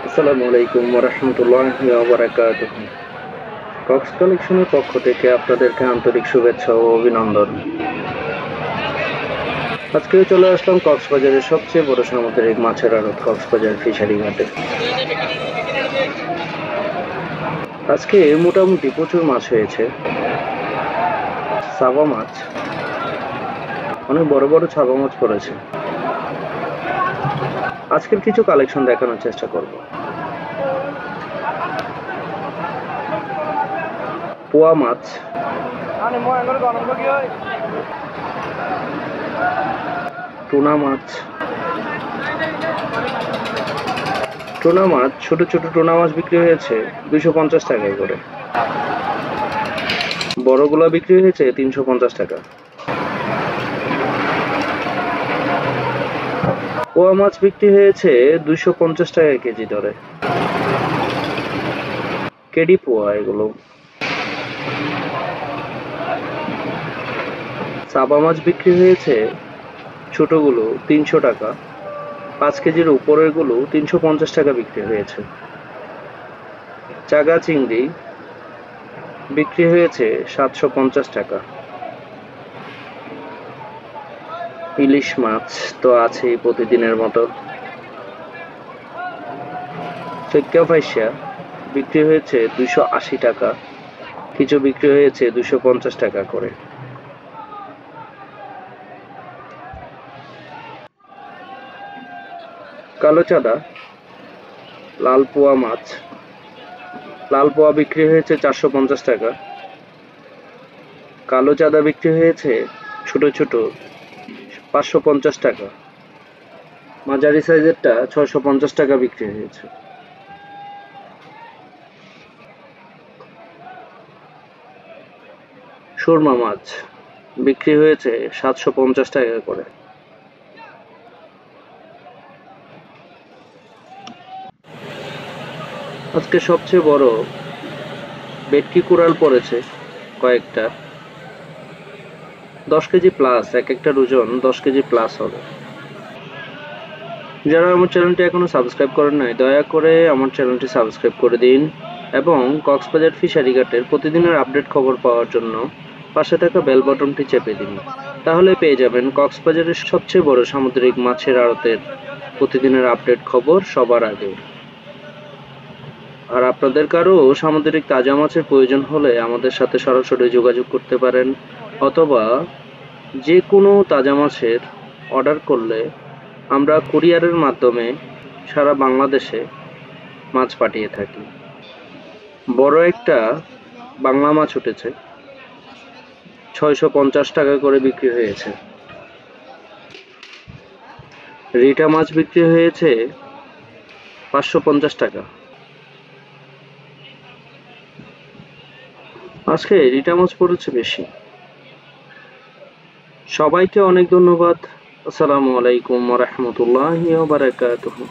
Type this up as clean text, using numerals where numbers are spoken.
আসসালামু আলাইকুম ওয়া রাহমাতুল্লাহি ওয়া বারাকাতুহু। কক্স কালেকশনের পক্ষ থেকে আপনাদেরকে আন্তরিক শুভেচ্ছা ও অভিনন্দন। আজকেও চলে আসলাম কক্সবাজারের সবচেয়ে বড় সামুদ্রিক মাছের আড়ত কক্সবাজার ফিশারি ঘাটে। আজকে মোটামুটি প্রচুর মাছ হয়েছে। সাবা মাছ, অনেক বড় বড় সাবা মাছ পড়েছে। আজকের কিছু কালেকশন দেখানোর চেষ্টা করব। পোয়া মাছ, টুনা মাছ, ছোট ছোট টুনা মাছ বিক্রি হয়েছে 250 টাকা করে। বড়গুলা বিক্রি হয়েছে 350 টাকা। পোয়া মাছ বিক্রি হয়েছে 250 টাকা কেজি দরে। কেডি পোয়া এগুলো। সাবা মাছ বিক্রি হয়েছে ছোটগুলো 300 টাকা, 5 কেজির উপরের গুলো 350 টাকা বিক্রি হয়েছে। চাগা চিংড়ি বিক্রি হয়েছে 750 টাকা। ইলিশ মাছ তো আছেই প্রতিদিনের মতো। চৈক্কা ফাইসা বিক্রি হয়েছে 280 টাকা, কিছু বিক্রি হয়েছে 250 টাকা করে। কালো চাঁদা, লাল পোয়া মাছ, লাল পোয়া বিক্রি হয়েছে 450 টাকা। কালো চাঁদা বিক্রি হয়েছে ছোট ছোট 550 টাকা। মাঝারি সাইজেরটা 650 টাকা বিক্রি হয়েছে। সুরমা মাছ বিক্রি হয়েছে 750 টাকা করে। আজকে সবচেয়ে বড় ভেটকি কোরাল পড়েছে কয়েকটা, 10 কেজি প্লাস, এক একটার ওজন 10 কেজি প্লাস হবে। যারা আমার চ্যানেলটি এখনো সাবস্ক্রাইব করেন নাই, দয়া করে আমার চ্যানেলটি সাবস্ক্রাইব করে দিন এবং কক্সবাজার ফিশারি ঘাটের প্রতিদিনের আপডেট খবর পাওয়ার জন্য পাশে থাকা বেল বাটনটি চেপে দিন। তাহলে পেয়ে যাবেন কক্সবাজারের সবচেয়ে বড় সামুদ্রিক মাছের আড়তের প্রতিদিনের আপডেট খবর সবার আগে। আর আপনাদের কারো সামুদ্রিক তাজা মাছের প্রয়োজন হলে আমাদের সাথে সরাসরি যোগাযোগ করতে পারেন, অথবা যে কোনো তাজা মাছের অর্ডার করলে আমরা কুরিয়ারের মাধ্যমে সারা বাংলাদেশে মাছ পাঠিয়ে থাকি। বড় একটা বাংলা মাছ উঠেছে, 650 টাকা করে বিক্রি হয়েছে। রিটা মাছ বিক্রি হয়েছে 550 টাকা। আজকে রিটা মাছ পড়েছে বেশি। সবাইকে অনেক ধন্যবাদ। আসসালামু আলাইকুম ওয়া রাহমাতুল্লাহি ওয়া বারাকাতুহু।